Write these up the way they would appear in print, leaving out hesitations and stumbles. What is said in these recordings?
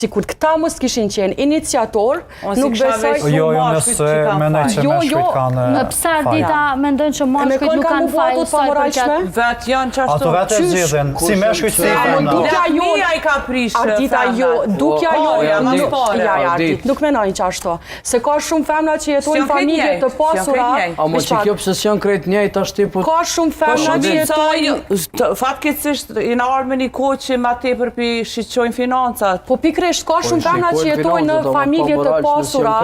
Sikur këta mos kishin qenë iniciator, nuk besoj... Jo, nëse mendoj që meshkujt kanë fajin. Pse Ardita mendojnë që mashkujt nuk kanë fajin sa i përket? Vetë janë qashtu. Ato vetë e zgjedhin, si meshkujt si kanë. Mia i ka prishë. Ardita jo, dukja jo, nuk menojnë qashtu. Se ka shumë femna që jetojnë familje të pasura. A mo që kjo obsesion krejt njejt ashtë tiput... Ka shumë femna që jetojnë... Fatkeqësisht i na ardhur me një kohë që ma tepër pi shqetësojnë financat. Po pikërisht ka shumë femna që jetojnë në familje të pasura,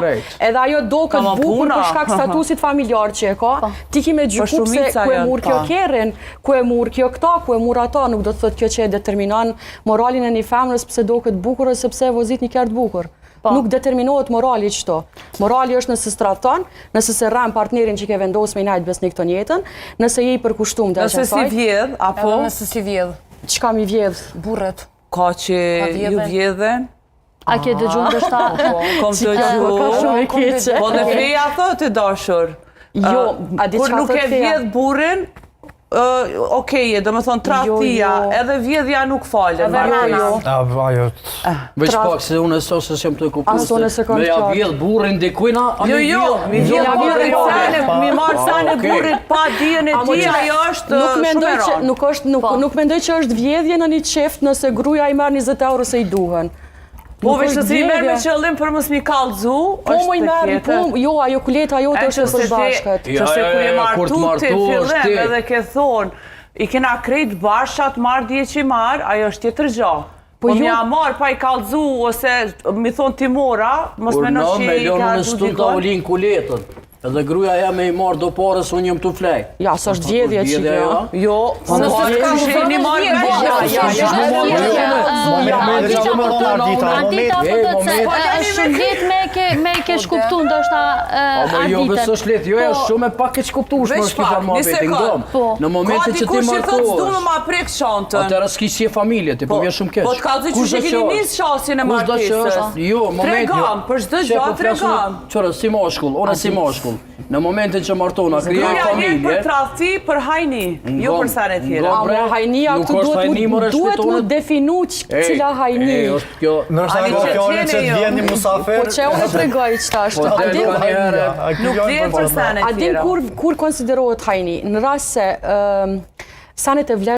edhe ajo do këtë bukur për shkak statusit familjar që e ka, ti ki me gjyku pse ku e mur kjo kerrin, ku e mur kjo këta, ku e mur ata, nuk do të thotë kjo që e determinon moralin e një femnës pse do këtë bukur ose pse e vozit një kert bukur. Nuk determinohet morali qëto. Morali është nëse straton, nëse se rram partnerin që ke vendos me i najtë besnik të njetën, nëse je i përkushtum të nëse si vjedh, apo... Nëse si vjedh. Qka mi vjedh? Burret. Ka që ju vjedhen. A ke dëgjuar ndoshta? Kom të gjuar. Po në feja thotë dashur. Jo, a di kur nuk e vjedh burrin, okej, do më thonë tradhtia, edhe vjedhja nuk falen. Ajo. Veç pak se unë e so se s'jam të kuptuar. Me ja vjedh burrin dikujna, a mi vjedh burrin. Mi marë sane burrit pa dijen e ti, ajo është shumë e rëndë. Nuk mendoj që është vjedhje në një qeft nëse gruaja i merr 20 euro se i duhen. Po veç të si merr me qëllim për mos mi kallëzu, është të tjetër. Jo, ajo kuleta jote është së bashkët. Qëse kur e martu të fillim edhe ke thonë, i kena krejt bashkat marrë dje që i marrë, ajo është tjetër gjatë. Po mja marrë pa i kallëzu, ose mi thonë ti mora, mos me në që i ka du dikon. Edhe gruja ja me i marrë do parës, unë jëmë të flej. Ja, së është vjedhje që kjo. Jo, nëse të kam që një marrë me Ardita thotë se është shumë letë me ke shkuptu ndoshta Arditën. Jo, vësë është letë, jo, është shumë e pak e shkuptu shmë është këtë arma vetin gëmë. Në momentin që ti martohesh, atërë s'ki si e familje, ti po vje shumë keq. Po të kalëzi që që kini njës shasin e martesës. Jo, Tregam, për shdo gjatë tregam. Qërë, si mashkull, unë si mashkull. Në momentin që martona, krijoj familje... Gruja për tradhti, për hajni, jo për sare tjera. A hajnia këtu duhet mu definu cila hajni. Nërsa ka fjallin që të vjen një musafer... Po që unë tregoj qëta është. Nuk vjen për sane tjera. A din kur konsiderohet hajni? Në rast se sanet e vlerë